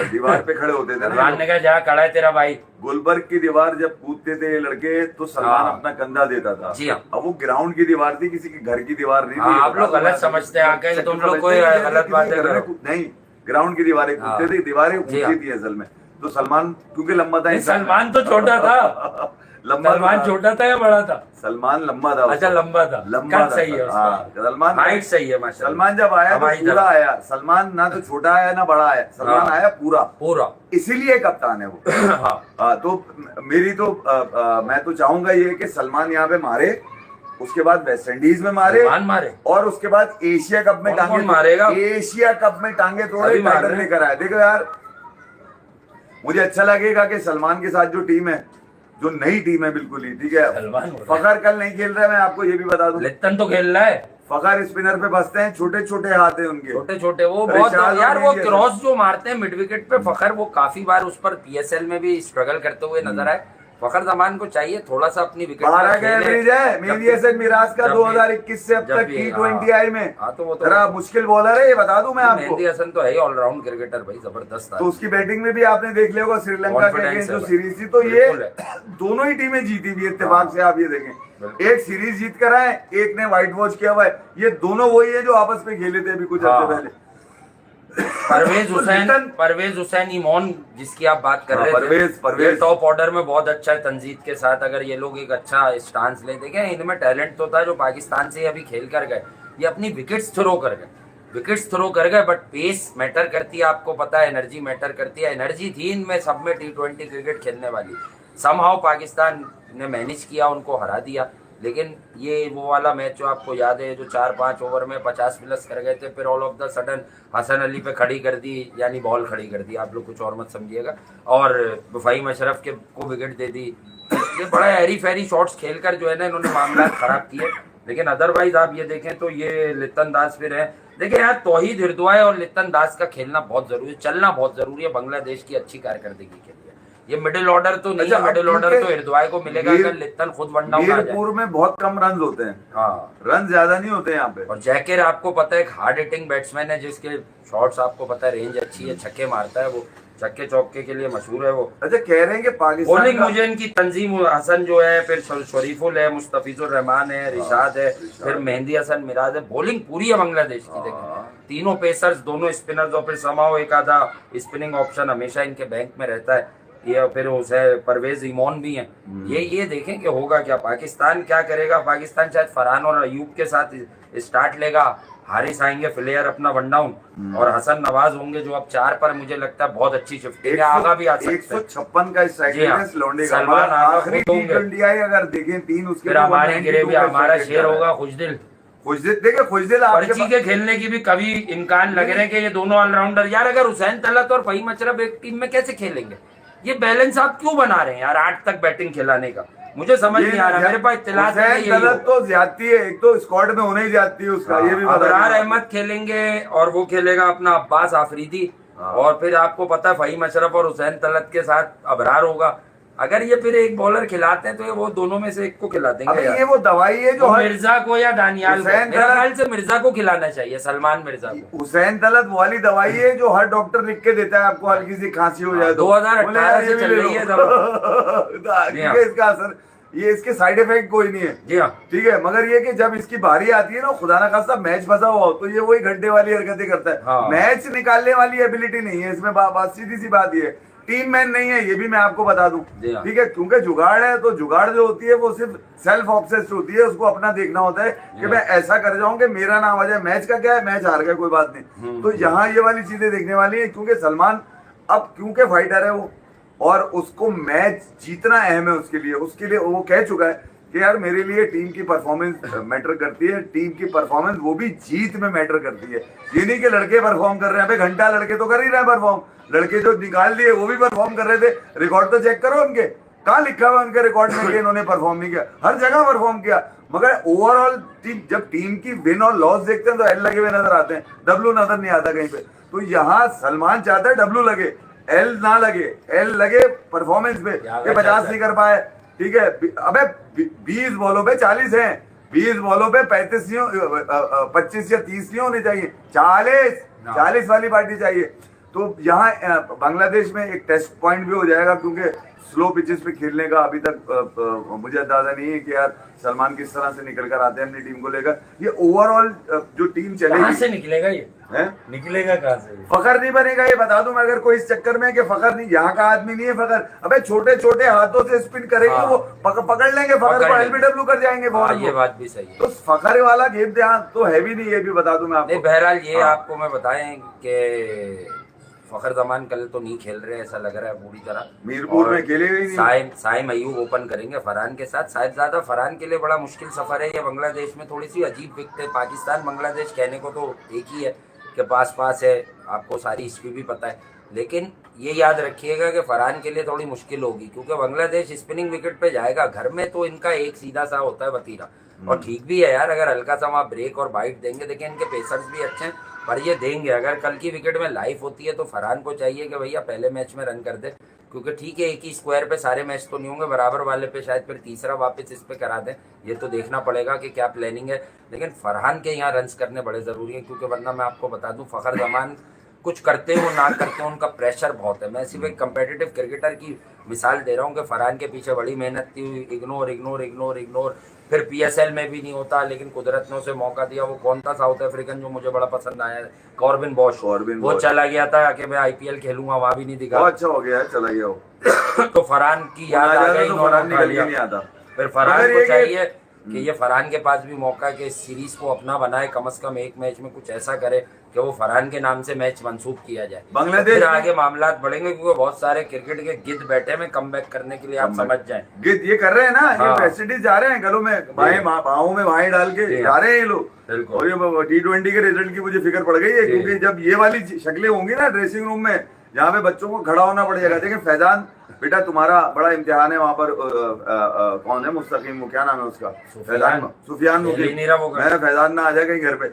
दीवार पे खड़े होते थे ना। सलमान ने कहा जा खड़ा है तेरा भाई। गुलबर्ग की दीवार जब कूदते थे ये लड़के तो सलमान हाँ। अपना कंधा देता था। जी हाँ। अब वो ग्राउंड की दीवार थी, किसी के घर की दीवार नहीं हाँ, थी। आप लोग गलत समझते हैं आके, तुम लोग कोई गलत बातें करो। नहीं, ग्राउंड की दीवारें हाँ। कूदते थे, दीवारें जी हाँ। ऊंची थी असल में। तो सलमान क्योंकि लंबा था, नहीं, सलमान तो छोटा था। लंबा सलमान था। छोटा था या बड़ा था? सलमान लंबा था। अच्छा, लंबा था। लंबा कद था। सही है उसका। हाँ, सलमान हाइट सही है माशाल्लाह। सलमान जब आया तो हमारी पूरा तरह। आया। सलमान ना तो छोटा आया ना बड़ा आया, सलमान हाँ। आया पूरा, पूरा। इसीलिए कप्तान है वो। हाँ। तो मेरी तो मैं तो चाहूंगा ये कि सलमान यहाँ पे मारे, उसके बाद वेस्ट इंडीज में मारे, सलमान मारे, और उसके बाद एशिया कप में कौन टांगे मारेगा? एशिया कप में टांगे तोड़े, अभी मार टाइटल रहे हैं। लेकर आए। देखो यार, मुझे अच्छा लगेगा कि सलमान के साथ जो टीम है, जो नई टीम है बिल्कुल ही, ठीक है। सलमान हो रहा है। फखर कल नहीं खेल रहा है, मैं आपको ये भी बता दूं। लिप्टन तो खेल रहा है। फखर स्पिनर पे बसते हैं, छोटे छोटे हाथ है उनके, छोटे छोटे वो रिचार्ड बहुत और यार, वो मेंडिस। क्रॉस जो मारते हैं मिड विकेट पे फखर, वो काफी बार उस पर पीएसएल में भी स्ट्रगल करते हुए नजर आए। फखर जमान को चाहिए थोड़ा सा अपनी विकेट 12 का एवरेज है मेरी एसएन मिराज का 2021 से अब तक T20 में। हाँ, तो वो तो जरा मुश्किल बॉलर है, ये बता दूं मैं आपको। मेहंदी हसन तो है ही ऑलराउंड क्रिकेटर भाई, जबरदस्त तो उसकी बैटिंग में भी आपने देख लिया होगा श्रीलंका के Confidence अगेंस्ट है जो भाई। सीरीज थी, तो ये बिल्कुल है। दोनों ही टीमें जीती हुई इत्तेफाक से। आप ये देखें, बिल्कुल। एक सीरीज जीत कर आए, एक ने व्हाइट वॉश किया हुआ है। ये दोनों वही है जो आपस में खेले थे अभी कुछ हाँ। हफ्ते पहले। परवेज हुसैन ईमॉन जिसकी आप बात कर हाँ, रहे थे, परवेज। ये टॉप ऑर्डर में बहुत अच्छा है तंजीद के साथ। अगर ये लोग एक अच्छा स्टांस ले देंगे, इनमें टैलेंट तो था जो पाकिस्तान से अभी खेल कर गए, ये अपनी विकेट्स थ्रो कर गए, बट पेस मैटर करती है, आपको पता है, एनर्जी मैटर करती है। एनर्जी थी इनमें सब में T20 क्रिकेट खेलने वाली। समहाउ पाकिस्तान ने मैनेज किया, उनको हरा दिया। लेकिन ये वो वाला मैच जो आपको याद है, जो 4-5 ओवर में 50 प्लस कर गए थे, फिर all of the sudden Hasan Ali पे खड़ी कर दी, यानी बॉल खड़ी कर दी, आप लोग कुछ और मत समझिएगा, और फ़हीम अशरफ के को विकेट दे दी। ये बड़ा हैरी फैरी शॉट्स खेलकर जो है ना इन्होंने मामला खराब किए। लेकिन अदरवाइज आप ये देखें तो ये लिप्टन दास फिर है। देखिए यार, तौहीद हृदय और लिप्टन दास का खेलना बहुत जरूरी है, चलना बहुत जरूरी है बांग्लादेश की अच्छी कारकर्दगी के लिए। ये मिडिल ऑर्डर तो नहीं अच्छा, है, मिडिल ऑर्डर तो हृदय को मिलेगा अगर लिप्टन खुद वन डाउन आ जाए। मीरपुर में बहुत कम रन होते हैं। हाँ, रन ज्यादा नहीं होते यहाँ पे। और जैकेर आपको पता है एक हार्ड हिटिंग बैट्समैन है, जिसके शॉट्स आपको पता है रेंज अच्छी है, छक्के मारता है, वो छक्के चौके के लिए मशहूर है वो। अच्छा, कह रहे हैं कि पाकिस्तान बॉलिंग का मुझे इनकी तंजीम हसन जो है, फिर शरीफुल है, मुस्तफिजुर रहमान है, रिशाद है, फिर मेहंदी हसन मिराज है। बॉलिंग पूरी है बांग्लादेश की। देखें तीनों पेसर्स, दोनों स्पिनर्स, और फिर समाओ एक आधा स्पिनिंग ऑप्शन हमेशा इनके बैंक में रहता है। ये फिर उसे परवेज ईमॉन भी हैं। ये देखें कि होगा क्या, पाकिस्तान क्या करेगा। पाकिस्तान शायद फरहान और अयूब के साथ स्टार्ट लेगा, हारिस आएंगे फ्लेयर अपना वन डाउन, और हसन नवाज होंगे जो अब 4 पर मुझे लगता है बहुत अच्छी शिफ्टिंग है, आगा भी आ सकते हैं। 156 का स्ट्राइक जी हाँ। रेट लौंडे का। सलमान मगर आगा आखिरी खुद होंगे। T20 आई अगर देखें 3 उसके फिर हमारे गिरे भी हमारा शेर होगा खुशदिल। खुशदिल, देखिए खुशदिल आपके पर्ची के खेलने की भी कभी इम्कान लग रहे हैं कि ये दोनों ऑलराउंडर, यार अगर हुसैन तलत और फ़हीम अशरफ एक टीम में कैसे खेलेंगे? ये बैलेंस आप क्यों बना रहे हैं यार 8 तक बैटिंग खिलाने का? मुझे समझ नहीं आ रहा, मेरे पास इत्तलात है हुसैन तलत तो ज्यादती है, एक तो स्क्वाड में होने ही जाती है उसका, ये भी बता अबरार दूं। अहमद खेलेंगे और वो खेलेगा अपना अब्बास आफरीदी, और फिर आपको पता है फ़हीम अशरफ और हुसैन तलत के साथ अबरार होगा। अगर ये फिर एक बॉलर खिलाते हैं तो ये वो दोनों में से एक को खिला देंगे अबे यार। ये वो दवाई है जो हर मिर्जा को या दानियाल को, हुसैन मेरे तलत- ख्याल से मिर्जा को खिलाना चाहिए, सलमान मिर्जा को। हुसैन तलत वाली दवाई है जो हर डॉक्टर लिख के देता है आपको, हल्की सी खांसी हो जाए तो 2018 बोले, से ये भी चल ले रही है लो। ठीक है, इसका असर, ये इसके साइड इफेक्ट कोई नहीं है। जी हाँ, ठीक है, मगर ये कि जब इसकी बारी आती है ना, खुदा ना खास्ता मैच फंसा हुआ हो, तो ये वही घंटे वाली हरकतें करता है। हाँ। मैच निकालने वाली एबिलिटी नहीं है इसमें। बात सीधी सी बात ये है, टीम मैन नहीं है, ये भी मैं आपको बता दूं। जी हाँ। ठीक है, क्योंकि जुगाड़ है, तो जुगाड़ जो होती है वो सिर्फ सेल्फ ऑब्सेस्ड होती है, उसको अपना देखना होता है कि मैं ऐसा कर जाऊं कि मेरा नाम आ जाए। मैच का क्या है, मैच हार गया कोई बात नहीं। तो यहाँ ये वाली चीजें देखने वाली है, क्योंकि सलमान अब क्योंकि फाइटर है वो, और उसको मैच जीतना अहम है उसके लिए वो कह चुका है कि यार मेरे लिए टीम की परफॉर्मेंस मैटर करती है, टीम की परफॉर्मेंस वो भी जीत में मैटर करती है। ये नहीं कि लड़के परफॉर्म कर रहे हैं, भाई घंटा लड़के तो कर ही रहे हैं परफॉर्म, लड़के जो निकाल दिए वो भी परफॉर्म कर रहे थे, रिकॉर्ड तो चेक करो उनके, कहाँ लिखा हुआ उनके रिकॉर्ड में कि इन्होंने परफॉर्म नहीं किया? हर जगह परफॉर्म किया, मगर ओवरऑल टीम, जब टीम की विन और लॉस देखते हैं तो एल लगे हुए नजर आते हैं, डब्ल्यू नजर नहीं आता कहीं पे। तो यहाँ सलमान चाहता है डब्ल्यू लगे, एल ना लगे, एल लगे परफॉर्मेंस पे, ये 50 नहीं कर पाए, ठीक है। अबे 20 बॉलों पे 40 हैं, 20 बॉलों पे 35 25 या 30 नहीं होने चाहिए, 40 वाली पार्टी चाहिए। तो यहाँ बांग्लादेश में एक टेस्ट पॉइंट भी हो जाएगा, क्योंकि स्लो पिचेस पे खेलने का अभी तक मुझे अंदाजा नहीं है कि यार सलमान किस तरह से निकल कर आते हैं अपनी टीम को लेकर। ये ओवरऑल जो टीम चलेगी, कहाँ से निकलेगा ये है? निकलेगा कहाँ से? फखर नहीं बनेगा, ये बता दूं मैं, अगर कोई इस चक्कर में है कि फखर नहीं, यहाँ का आदमी नहीं है फखर। अबे छोटे छोटे हाथों से स्पिन करेंगे, हाँ। वो पकड़ लेंगे फखर को, एलबीडब्ल्यू कर जाएंगे बॉल ये को। बात भी सही है। तो फखर वाला गेम ध्यान तो है भी नहीं, ये भी बता दूं मैं नहीं, आपको। बहरहाल ये हाँ। आपको मैं बताएं कि फखर जमान कल तो नहीं खेल रहे, ऐसा लग रहा है पूरी तरह। मीरपुर और में खेलेगा ही नहीं। साइम अयूब ओपन करेंगे फरहान के साथ। शायद ज्यादा फरहान के लिए बड़ा मुश्किल सफर है ये। बांग्लादेश में थोड़ी सी अजीब विकटे, पाकिस्तान बांग्लादेश कहने को तो एक ही है कि पास है, आपको सारी हिस्ट्री भी पता है, लेकिन ये याद रखिएगा कि फरहान के लिए थोड़ी मुश्किल होगी, क्योंकि बांग्लादेश स्पिनिंग विकेट पे जाएगा। घर में तो इनका एक सीधा सा होता है वतीरा, और ठीक भी है यार, अगर हल्का सा वहाँ ब्रेक और बाइट देंगे। देखिए इनके पेसर्स भी अच्छे हैं, पर ये देंगे। अगर कल की विकेट में लाइफ होती है तो फरहान को चाहिए कि भैया पहले मैच में रन कर दे, क्योंकि ठीक है एक ही स्क्वायर पे सारे मैच तो नहीं होंगे, बराबर वाले पे शायद फिर तीसरा वापस इस पे करा दें। ये तो देखना पड़ेगा कि क्या प्लानिंग है, लेकिन फरहान के यहाँ रन्स करने बड़े जरूरी हैं, क्योंकि वरना मैं आपको बता दूं फखर जमान कुछ करते हो ना करते हो, उनका प्रेशर बहुत है। मैं सिर्फ एक कंपेटिटिव क्रिकेटर की मिसाल दे रहा हूँ कि फरहान के पीछे बड़ी मेहनत थी, इग्नोर, फिर पीएसएल में भी नहीं होता, लेकिन कुदरत ने उसे मौका दिया। वो कौन था साउथ अफ्रीकन जो मुझे बड़ा पसंद आया, कॉर्बिन बॉश, वो चला गया था कि मैं आईपीएल खेलूंगा, वहां भी नहीं दिखा। बहुत अच्छा हो गया है, चला गया वो। तो फरहान की याद आ गई, तो फरहान निकल के नहीं आता। फिर फरहान को चाहिए कि ये फरहान के पास भी मौका है कि इस सीरीज को अपना बनाए, कम से कम एक मैच में कुछ ऐसा करे कि वो फरहान के नाम से मैच मंसूब किया जाए। बांग्लादेश फिर आगे मामलात बढ़ेंगे, क्योंकि बहुत सारे क्रिकेट के गिद्ध बैठे में कम करने के लिए, आप समझ जाएं। गिद्ध ये कर रहे हैं ना, ये हाँ। वेस्ट इंडीज जा रहे हैं गलों में, बाहों में बाहें डाल के जा रहे हैं ये लोग। और ये T20 के रिजल्ट की मुझे फिक्र पड़ गई है, क्योंकि जब ये वाली शक्लें होंगी ना ड्रेसिंग रूम में, जहाँ पे बच्चों को खड़ा होना पड़ेगा। देखिए फैजान बेटा, तुम्हारा बड़ा इम्तिहान है वहाँ पर। कौन है मुस्तकीम, वो क्या नाम है उसका, सुफियान मुकीम। मैं फैजान ना आ जाए कहीं घर पे।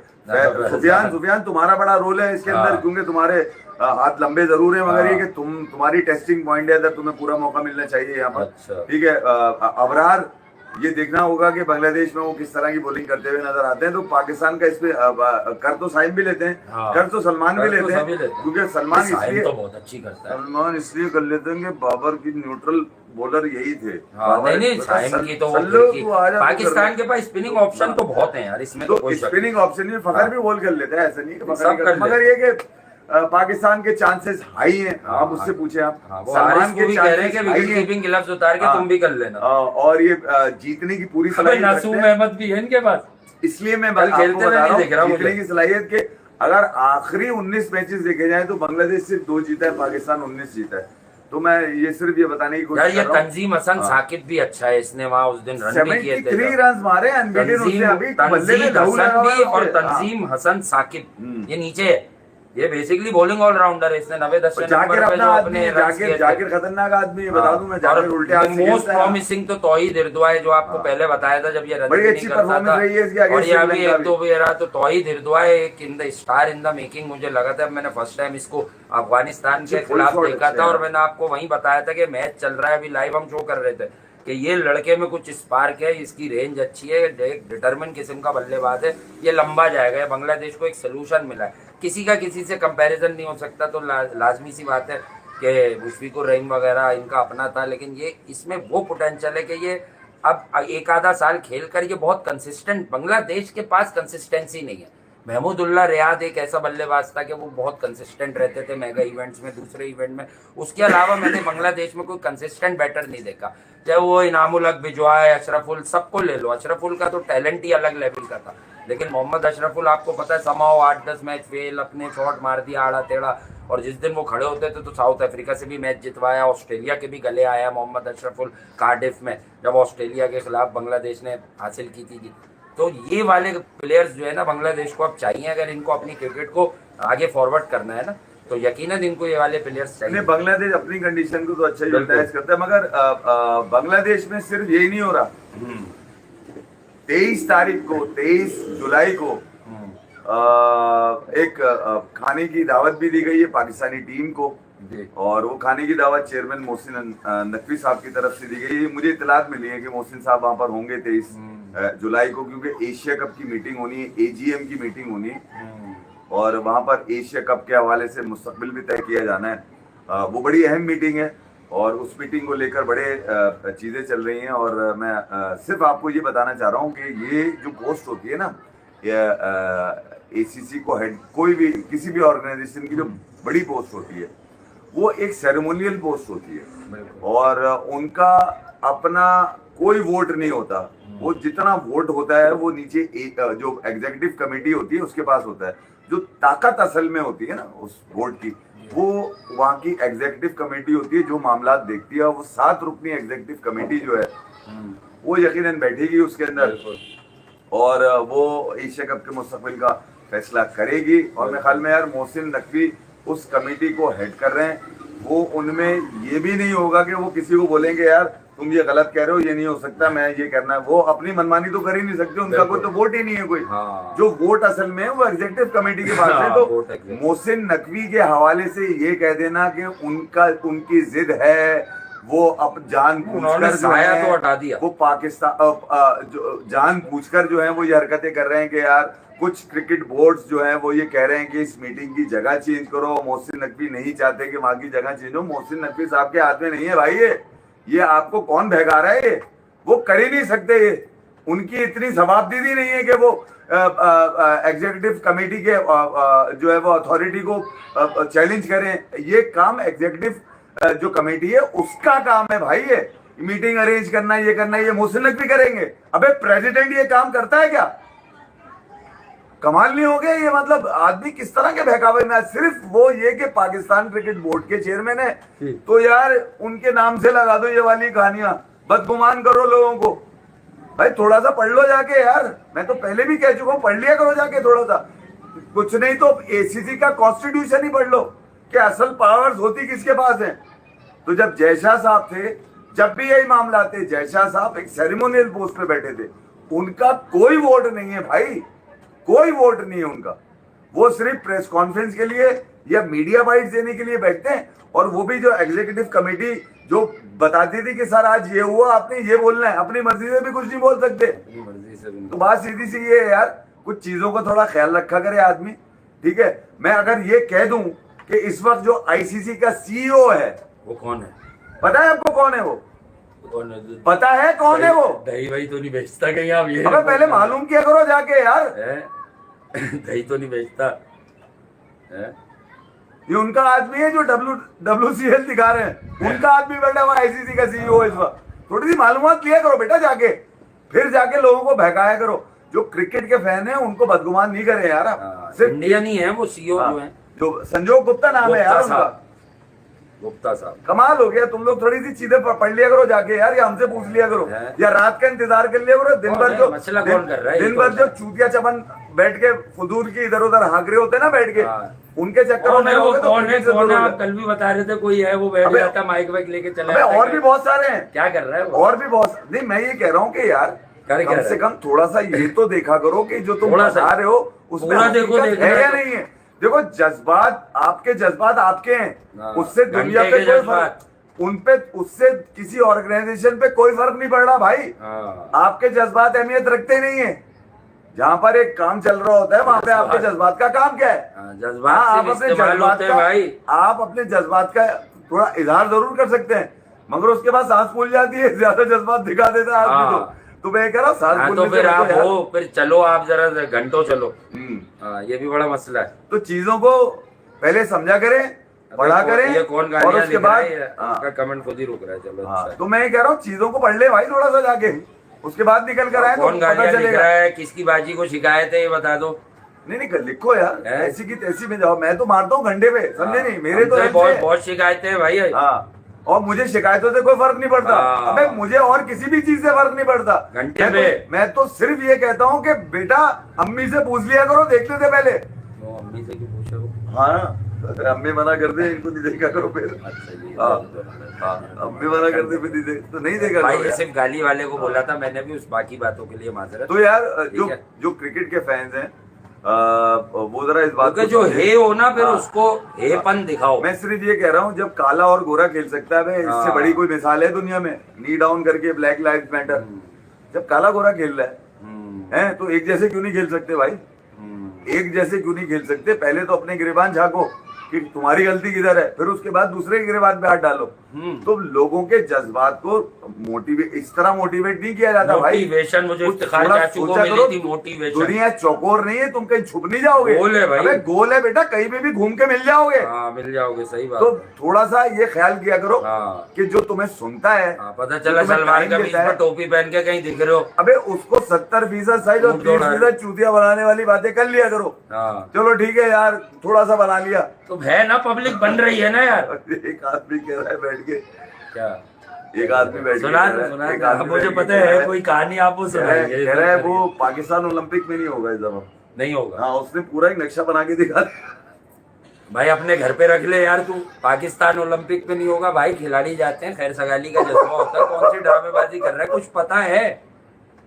सुफियान तुम्हारा बड़ा रोल है इसके अंदर, क्योंकि तुम्हारे हाथ लंबे जरूर है, मगर ये कि तुम्हारी टेस्टिंग पॉइंट है अंदर, तुम्हें पूरा मौका मिलना चाहिए यहाँ पर, ठीक है। अबरार, ये देखना होगा कि बांग्लादेश में वो किस तरह की बॉलिंग करते हुए नजर आते हैं। तो पाकिस्तान का इसमें कर तो साइम भी लेते हैं, कर तो सलमान भी लेते हैं, क्योंकि सलमान इसलिए तो बहुत अच्छी करता है। सलमान इसलिए कर लेते हैं कि बाबर की न्यूट्रल बॉलर यही थे। नहीं, साइम की तो पाकिस्तान के पास स्पिनिंग ऑप्शन तो बहुत है यार, इसमें तो स्पिनिंग ऑप्शन नहीं, फखर भी बॉल कर लेते हैं, ऐसा नहीं है, मगर ये कि पाकिस्तान के चांसेस हाई हैं। आप मुझसे पूछे, आप सलमान के चांसेस हाई हैं, कीपिंग ग्लव्स उतार के तुम भी कर लेना। और ये जीतने की पूरी सलाहियत, नासूम अहमद भी है इनके पास, इसलिए मैं आपको बता रहा हूँ जीतने की सलाहियत के। अगर आखिरी 19 मैचेस देखे जाए तो बांग्लादेश सिर्फ 2 जीता है, पाकिस्तान 19 जीता है। तो मैं ये सिर्फ ये बताने की कोशिश कर रहा हूं। तंजीम हसन साकिब भी अच्छा है, इसने वहाँ उस दिन रन भी किए थे, 73 रन मारे अनबीटन उसने अभी बल्ले में दौड़ लगा हुआ है। और तंजीम हसन साकिब ये नीचे है, ये बेसिकली बॉलिंग ऑलराउंडर है। इसने 90-10 जाकिर अपना आदमी है, जाकिर खतरनाक आदमी है, बता दूं मैं। जाकिर उल्टे हाथ से मोस्ट प्रॉमिसिंग तो तौहीद इरदुआ है, जो आपको पहले बताया था जब ये रन नहीं करता था, और ये अभी 1-2 भी रहा। तो तौहीद इरदुआ एक in the star in the making मुझे लगा था। मैंने फर्स्ट टाइम इसको अफगानिस्तान के खिलाफ देखा था, और मैंने आपको वहीं बताया था कि मैच चल रहा है, अभी लाइव हम शो कर रहे थे कि ये लड़के में कुछ स्पार्क है, इसकी रेंज अच्छी है, एक डिटरमिन किस्म का बल्लेबाज है, ये लंबा जाएगा। बांग्लादेश को एक सोल्यूशन मिला है, किसी का किसी से कंपैरिजन नहीं हो सकता। तो लाजमी सी बात है कि मुशफिकुर रहीम वगैरह इनका अपना था, लेकिन ये इसमें वो पोटेंशियल है कि ये अब एक आधा साल खेल कर ये बहुत कंसिस्टेंट, बांग्लादेश के पास कंसिस्टेंसी नहीं है। महमूदुल्लाह रियाद एक ऐसा बल्लेबाज था कि वो बहुत कंसिस्टेंट रहते थे मेगा इवेंट्स में, दूसरे इवेंट में। उसके अलावा मैंने बांग्लादेश में कोई कंसिस्टेंट बैटर नहीं देखा, चाहे वो इनामुल हक बिजवाए, अशरफुल, सबको ले लो। अशरफुल का तो टैलेंट ही अलग लेवल का था, लेकिन मोहम्मद अशरफुल आपको पता है समाओ 8-10 मैच फेल, अपने शॉट मार दिया आड़ा टेढ़ा, और जिस दिन वो खड़े होते थे तो साउथ अफ्रीका से भी मैच जितवाया, ऑस्ट्रेलिया के भी गले आया मोहम्मद अशरफुल कार्डिफ में, जब ऑस्ट्रेलिया के खिलाफ बांग्लादेश ने हासिल की थी। तो ये वाले प्लेयर्स जो है ना बांग्लादेश को अब चाहिए, अगर इनको अपनी क्रिकेट को आगे फॉरवर्ड करना है ना। तो यकीनन इनको ये वाले प्लेयर्स नहीं, चाहिए। बांग्लादेश अपनी कंडीशन को तो अच्छा बिल्कुल। यूटिलाइज करता है, मगर बांग्लादेश में सिर्फ यही नहीं हो रहा। हम्म, 23 तारीख को, 23 जुलाई को एक खाने की दावत भी दी गई है पाकिस्तानी टीम को, जी। और वो खाने की दावत चेयरमैन मोहसिन नकवी साहब की तरफ से दी गई है। मुझे इतलात मिली है कि मोहसिन साहब वहां पर होंगे 23 जुलाई को, क्योंकि एशिया कप की मीटिंग होनी है, एजीएम की मीटिंग होनी है, और वहां पर एशिया कप के हवाले से मुस्तकबिल भी तय किया जाना है। वो बड़ी अहम मीटिंग है, और उस मीटिंग को लेकर बड़े चीजें चल रही हैं। और मैं सिर्फ आपको ये बताना चाह रहा हूँ कि ये जो पोस्ट होती है ना, एसीसी को हेड, कोई भी किसी भी ऑर्गेनाइजेशन की जो बड़ी पोस्ट होती है, वो एक सेरेमोनियल पोस्ट होती है, और उनका अपना कोई वोट नहीं होता। वो जितना वोट होता है वो नीचे जो एग्जीक्यूटिव कमेटी होती है उसके पास होता है। जो ताकत असल में होती है ना उस वोट की, वो वहाँ की एग्जीक्यूटिव कमेटी होती है जो मामला देखती है। वो 7 रुकनी एग्जीक्यूटिव कमेटी जो है वो यकीनन बैठेगी उसके अंदर, और वो एशिया कप के मुस्तकबिल का फैसला करेगी। और मेरे ख्याल में यार मोहसिन नकवी उस कमेटी को हेड कर रहे हैं। वो उनमें ये भी नहीं होगा कि वो किसी को बोलेंगे यार तुम ये गलत कह रहे हो, ये नहीं हो सकता, मैं ये करना है। वो अपनी मनमानी तो कर ही नहीं सकते, उनका कोई तो वोट ही नहीं है कोई। हाँ। जो वोट असल में है वो एग्जीक्यूटिव कमेटी के पास है। तो मोहसिन नकवी के हवाले से ये कह देना कि उनकी जिद है, वो अब जान पूछकर जो है तो हटा दिया। वो पाकिस्तान जान पूछकर जो है वो ये हरकतें कर रहे हैं कि यार कुछ क्रिकेट बोर्ड्स जो हैं वो ये कह रहे हैं कि इस मीटिंग की जगह चेंज करो। मोहसिन नकवी नहीं चाहते कि वहां की जगह चेंज हो। मोहसिन नकवी साहब के हाथ में नहीं है भाई ये आपको कौन भगा रहा है? ये वो कर ही नहीं सकते। ये उनकी इतनी जवाबदेही नहीं है कि वो एग्जीक्यूटिव कमेटी के जो है वो अथॉरिटी को चैलेंज करें। ये काम एग्जीक्यूटिव जो कमेटी है उसका काम है भाई। ये मीटिंग अरेंज करना, ये करना, ये मोहसिन नकवी करेंगे। अबे प्रेसिडेंट ये काम करता है क्या? कमाल नहीं हो गया ये? मतलब आदमी किस तरह के बहकावे में। सिर्फ वो ये कि पाकिस्तान क्रिकेट बोर्ड के चेयरमैन है तो यार उनके नाम से लगा दो ये वाली कहानियां, बदगुमान करो लोगों को। भाई थोड़ा सा पढ़ लो जाके यार। मैं तो पहले भी कह चुका हूं, पढ़ लिया करो जाके थोड़ा सा। कुछ नहीं तो एसीसी का कॉन्स्टिट्यूशन ही पढ़ लो कि असल पावर्स होती किसके पास है। तो जब जयशाह साहब थे, जब भी यही मामला थे, जयशाह साहब एक सेरेमोनियल पोस्ट पे बैठे थे। उनका कोई वोट नहीं है भाई, कोई वोट नहीं है उनका। वो सिर्फ प्रेस कॉन्फ्रेंस के लिए या मीडिया बाइट्स देने के लिए बैठते हैं। और वो भी जो एग्जीक्यूटिव कमेटी जो बताती थी कि सर आज ये हुआ, आपने ये बोलना है, अपनी मर्जी से भी कुछ नहीं बोल सकते। तो बात सीधी सी ये है यार, कुछ चीजों का थोड़ा ख्याल रखा करे आदमी, ठीक है। मैं अगर ये कह दूं कि इस वक्त जो आईसीसी का सीईओ है वो कौन है? पता है आपको कौन है वो? कौन है? पता है कौन है वो? दही वही तो नहीं बेचता कहीं आप? ये अबे पहले मालूम किया करो जाके यार। दही तो नहीं बेचता है? ये उनका आदमी है जो WCL दिखा रहे हैं। उनका आदमी बैठा हुआ आईसीसी का सीईओ इस वक्त। थोड़ी सी मालूमात लिया करो बेटा जाके, फिर जाके लोगों को बहकाया करो। जो क्रिकेट के फैन है उनको बदगुमान नहीं करे यार आप। सिर्फ इंडियन ही है वो सीईओ जो है, जो संजोग गुप्ता नाम है यार उनका। गुप्ता साहब कमाल हो गया। तुम लोग थोड़ी सी चीजें पढ़ लिया करो जाके यार, या हमसे पूछ लिया करो, या रात का इंतजार कर लिया करो। दिन भर जो मसला कौन कर रहा है? दिन भर जो चूतिया चमन बैठ के फुदूर की इधर उधर हाँक रहे होते ना बैठ के, उनके चक्करों में रहोगे तो कौन है? आप कल भी बता रहे थे कोई है, वो बैठ जाता माइक वाइक लेके चला। और भी बहुत सारे हैं। क्या कर रहा है वो? और भी बहुत नहीं, मैं ये कह रहा हूँ कि यार कम से कम थोड़ा सा ये तो देखा करो कि जो तुम बता रहे हो उसमें हकीकत है या नहीं है। देखो जज्बात आपके हैं, उससे दुनिया पे कोई फर्क, उनपे उससे किसी ऑर्गेनाइजेशन पे कोई फर्क नहीं पड़ रहा भाई। आपके जज्बात अहमियत रखते नहीं है। जहाँ पर एक काम चल रहा होता है वहां पे आपके जज्बात का काम क्या है? आप अपने जज्बात का थोड़ा इजहार जरूर कर सकते हैं, मगर उसके बाद सांस फूल जाती है, ज्यादा जज्बात दिखा देता है आदमी। तो मैं कह रहा हूँ सांस तो फिर आप हो, फिर चलो आप जरा घंटों चलो। ये भी बड़ा मसला है। तो चीजों को पहले समझा करें, पढ़ा करें, ये कौन और उसके बाद कमेंट खुद ही रुक रहा है। चलो तो मैं ये कह रहा हूँ चीजों को पढ़ ले भाई थोड़ा सा जाके, उसके बाद निकल कर आए तो कौन गालियां लिख रहा है, किसकी बाजी को शिकायत है, ये बता दो। नहीं लिखो यार, ऐसी की तैसी में जाओ। मैं तो मारता हूँ घंटे पे, समझे नहीं? मेरे तो बहुत शिकायतें हैं भाई। और मुझे शिकायतों से कोई फर्क नहीं पड़ता। अबे मुझे और किसी भी चीज से फर्क नहीं पड़ता घंटे पे। मैं तो सिर्फ ये कहता हूँ कि बेटा अम्मी से पूछ लिया करो, देख लेते पहले। अम्मी से क्यों पूछा? हाँ अगर अम्मी मना कर दे इनको नहीं देखा करो फिर। अच्छा ये हाँ। तो है। हाँ, अम्मी मना कर दे फिर नहीं देख तो नहीं देखा भाई करो ये यार। सिर्फ गाली वाले को बोला था मैंने भी, उस बाकी बातों के लिए माजरत। तो यार जो ठीक है। जो क्रिकेट के फैंस हैं वो जरा इस बात क्योंकि को जो समझें। हे हो ना फिर हाँ। उसको हेपन दिखाओ। मैं सिर्फ ये कह रहा हूँ जब काला और गोरा खेल सकता है भाई, इससे हाँ। बड़ी कोई मिसाल है दुनिया में? नी डाउन करके ब्लैक लाइव्स मैटर, जब काला गोरा खेल रहा है तो एक जैसे क्यों नहीं खेल सकते भाई? एक जैसे क्यों नहीं खेल सकते? पहले तो अपने गिरेबान झांको कि तुम्हारी गलती किधर है, फिर उसके बाद दूसरे के गिरेबान पे हाथ डालो। तो लोगों के जज्बात को मोटिवेट इस तरह मोटिवेट नहीं किया जाता भाई। मोटिवेशन मुझे कुछ इफ्तिखार थोड़ा चाचू को सोचा मिली करो, थी मोटिवेशन। दुनिया चौकोर नहीं है, तुम कहीं छुप नहीं जाओगे। गोल है भाई। अबे गोल है बेटा, कहीं पे भी घूम के मिल जाओगे। हाँ मिल जाओगे, सही बात तो है। थोड़ा सा ये ख्याल किया करो हाँ। कि जो तुम्हें सुनता है, हाँ, पता जो चला तुम्हें सलवार time कमीज देता है, पर टोपी पहन के कहीं दिख रहे हो। अबे उसको 70% साइज और मुंह तोड़ 30% चूतिया बनाने वाली बातें कर लिया करो। हाँ चलो ठीक है यार, थोड़ा सा बना लिया। तो है ना, पब्लिक बन रही है ना यार। एक आदमी कह रहा है बैठ के, क्या एक आदमी बैठ के सुना कह रहा है, सुना एक अब आदमी मुझे बैठ के पता कह रहा है कोई कहानी आपको कह रहा है- सुनाएंगे। कह रहा है वो पाकिस्तान ओलंपिक में नहीं होगा इस दफा। नहीं होगा हाँ, उसने पूरा एक नक्शा बना के दिखा दिया। भाई, अपने घर पे रख ले यार तू। पाकिस्तान ओलंपिक पे नहीं होगा भाई, खिलाड़ी जाते हैं, खैर सगाली का जज्बा होता है, कौन सी ड्रामेबाजी कर रहा है, कुछ पता है?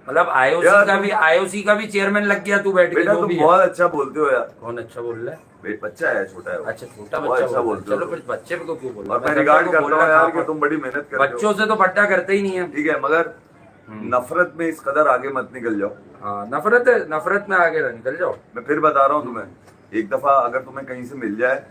मतलब आईओसी का भी चेयरमैन लग गया तू बैठ के, बेटा जो तुम भी है। बहुत अच्छा बोलते हो यार। कौन अच्छा बोल रहा है? बच्चा है, छोटा है वो। अच्छा छोटा बहुत बच्चा अच्छा बोल बोलते रहा है। हो। चलो फिर बच्चे को क्यों बोल रहा और है? मैं समझा रिगार्ड को करता बोल हूँ रहा यार था, कि तुम बड़ी मेहनत करते हो। बच्चों से तो पट्टा करते ही नहीं है। ठीक है, मगर नफरत में इस कदर आगे मत निकल जाओ। हाँ नफरत में आगे ना निकल जाओ। मैं फिर बता रहा हूँ तुम्हें, एक दफा अगर तुम्हें कहीं से मिल जाए,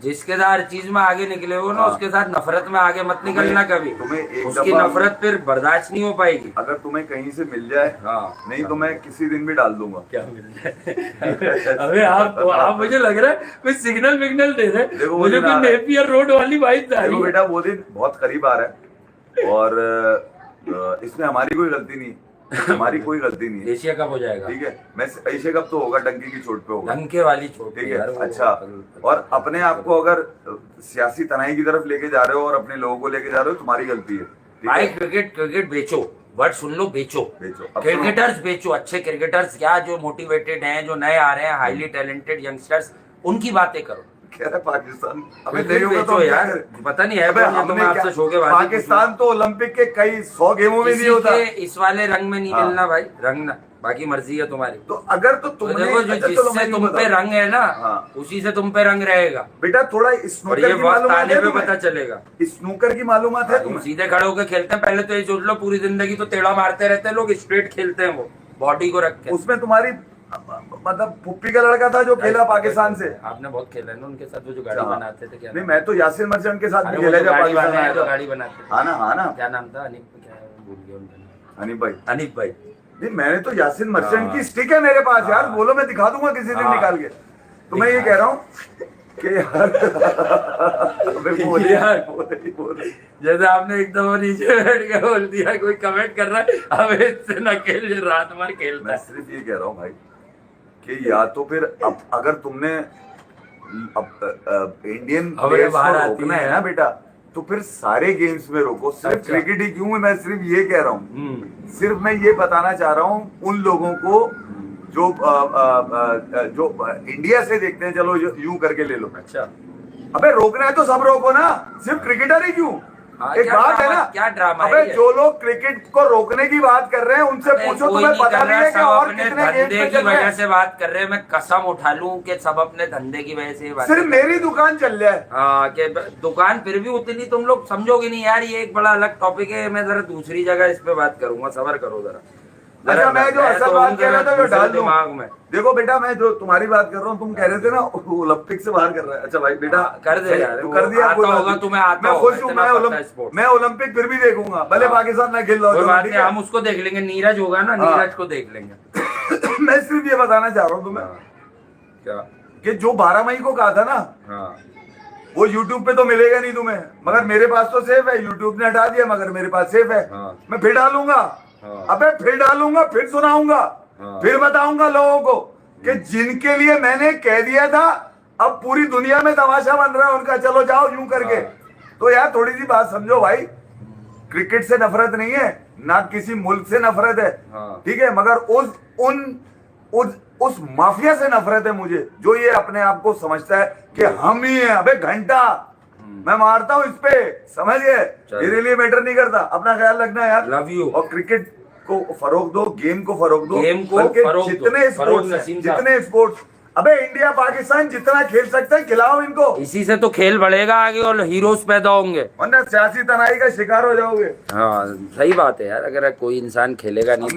जिसके साथ हर चीज में आगे निकले हो ना, हाँ। उसके साथ नफरत में आगे मत निकलना कभी। तुम्हें एक उसकी दफा- नफरत फिर बर्दाश्त नहीं हो पाएगी। अगर तुम्हें कहीं से मिल जाए, हाँ। नहीं तो मैं किसी दिन भी डाल दूंगा। क्या मिल जाए? अबे आप मुझे लग रहा है कोई सिग्नल विग्नल दे रहे हैं। देखो वो मुझे दिन कोई आ रहा है। नेपियर रोड वाली वाइब आ रही देखो है। बेटा वो दिन बहुत करीब आ रहा है और इसमें हमारी कोई गलती नहीं, हमारी कोई गलती नहीं है। एशिया कप हो जाएगा। ठीक है, मैं एशिया कप तो होगा, डंकी की चोट पे होगा। डंके वाली चोट ठीक यार, है, वो अच्छा। और अपने आप को अगर सियासी तनाई की तरफ लेके जा रहे हो और अपने लोगों को लेके जा रहे हो, तुम्हारी गलती है। ठीक भाई है? क्रिकेट बेचो, वर्ड सुन लो, बेचो। अब क्रिकेटर्स बेचो, अच्छे क्रिकेटर्स क्या, जो मोटिवेटेड हैं, जो नए आ रहे हैं, हाईली टैलेंटेड यंगस्टर्स, उनकी बातें करो। कह रहा है पाकिस्तान अबे क्रिकेट नहीं होगा तो बेचो हम क्या यार, करें? पता नहीं है अबे कौन है, तो हमने मैं आपसे क्या- शो के बाद पाकिस्तान तो ओलंपिक के कई 100 गेमों में नहीं होता। इस वाले रंग में नहीं हाँ। मिलना भाई, रंग ना, बाकी मर्जी है तुम्हारी। तो अगर तो तो तुमने देखो जो अच्छा, चलो जिससे मैं यूं तुम पे बताऊं। रंग है ना, हाँ। उसी से तुम पे रंग रहेगा। बेटा थोड़ा और स्नूकर ये की वक्त मालूमात आने है पे तुम्हें? पता चलेगा। स्नूकर की मालूमात है तुम तुम्हें? सीधे खड़े होकर खेलते हैं, पहले तो ये सोच लो पूरी जिंदगी तो टेढ़ा मारते रहते हैं लोग, स्ट्रेट खेलते हैं वो, बॉडी को रख के। उसमें तुम्हारी मतलब पुप्पी का लड़का था जो खेला पाकिस्तान से। आपने बहुत खेला है ना उनके साथ, वो जो गाड़ी हाँ। बनाते थे, क्या नहीं, नाम? मैं तो यासिर मर्चेंट के साथ अरे भी वो खेला जो जब गाड़ी पाकिस्तान बनाया, आया जो था। गाड़ी बनाते थे। हाँ ना क्या नाम था? अनिप, क्या भूल गया उनका नाम। हनीफ भाई। अनिप भाई। नहीं, मैंने तो यासिन मर्चेंट हाँ। की स्टिक है मेरे पास यार, हाँ। बोलो मैं दिखा दूंगा किसी दिन हाँ। निकाल के। तो मैं ये कह रहा हूँ कि यार अबे बोल यार। बोल। जैसे आपने एकदम नीचे बैठ के बोल दिया, कोई कमेंट कर रहा है, अब इससे न खेल, ये रात भर खेलता मैं है। सिर्फ ये कह रहा हूँ भाई कि या तो फिर अब अगर तुमने इंडियन अब ये प्लेयर्स बाहर को आती रोकना है। है ना बेटा, तो फिर सारे गेम्स में रोको। सिर्फ अच्छा। क्रिकेट ही क्यों, मैं सिर्फ ये कह रहा हूँ, सिर्फ मैं ये बताना चाह रहा हूँ उन लोगों को जो जो इंडिया से देखते हैं, चलो यूं करके ले लो। अच्छा। अबे रोकना है तो सब रोको ना, सिर्फ क्रिकेटर ही क्यों? हाँ, एक क्या बात है ड्रामा- ना, क्या ड्रामा है अबे ये? जो लोग क्रिकेट को रोकने की बात कर रहे हैं उनसे अरे पूछो, कोई तुम्हें नहीं पता कर नहीं रहा, है कि सब और अपने कितने गेम्स धंधे में की चल रहे वजह हैं? से बात कर रहे हैं। मैं कसम उठा लूं कि सब अपने धंधे की वजह से ये बात सिर्फ कर रहे हैं। मेरी दुकान चल रहा है। हाँ, कि दुकान फिर भी उतनी तुम लोग समझोगे नहीं यार, ये एक बड़ा अलग टॉपिक है। मैं जरा दूसरी जगह इस पे बात करूंगा, सबर करो जरा। अच्छा, मैं जो असल बात कह रहा था जो डाल दूं दिमाग में। देखो बेटा, मैं जो तुम्हारी बात कर रहा हूँ, तुम कह रहे थे ना ओलंपिक से बाहर कर रहा है। अच्छा भाई बेटा, हाँ, कर दे यार, तू वो कर दिया, आता कोई बात होगा नहीं। तुम्हें, आता मैं होगा, खुश हूँ, इतना पता है स्पोर्ट्स। मैं ओलंपिक फिर भी देखूंगा, भले हाँ। पाकिस्तान ना खेल रहा कोई हो, बात ठीक नहीं, है? हम उसको देख लेंगे, नीरज होगा ना, हाँ। नीरज को देख लेंगे। मैं सिर्फ ये बताना चाह रहा हूँ तुम्हें क्या? कि जो 12 मई को कहा था ना, हाँ। वो YouTube पे तो मिलेगा नहीं तुम्हें, मगर मेरे पास तो सेफ है। YouTube ने हटा दिया मगर मेरे पास सेफ है। हाँ। मैं फिर डालूंगा। हाँ। अबे फिर डालूंगा, फिर सुनाऊंगा, हाँ। फिर बताऊंगा लोगों को कि जिनके लिए मैंने कह दिया था, अब पूरी दुनिया में तमाशा बन रहा है उनका, चलो जाओ यूं करके। हाँ। तो यार थोड़ी सी बात समझो भाई, क्रिकेट से नफरत नहीं है, ना किसी मुल्क से नफरत है, हाँ। ठीक है, मगर उन उस माफिया से नफरत है मुझे, जो ये अपने आप को समझता है कि हम ही हैं। अबे घंटा मैं मारता हूँ इस पे, समझ गए? मेरे लिए मैटर नहीं करता। अपना ख्याल रखना यार। Love you. और क्रिकेट को फरोग दो, गेम को फरोग दो, गेम को बल्कि फरोग दो। जितने फरोग स्पोर्ट्स नसीम साहब। जितने स्पोर्ट्स, अबे इंडिया पाकिस्तान जितना खेल सकते हैं खिलाओ इनको, इसी से तो खेल बढ़ेगा आगे और हीरोज पैदा होंगे, वरना सियासी तनाई का शिकार हो जाओगे। हाँ सही बात है यार, अगर कोई इंसान खेलेगा नहीं तो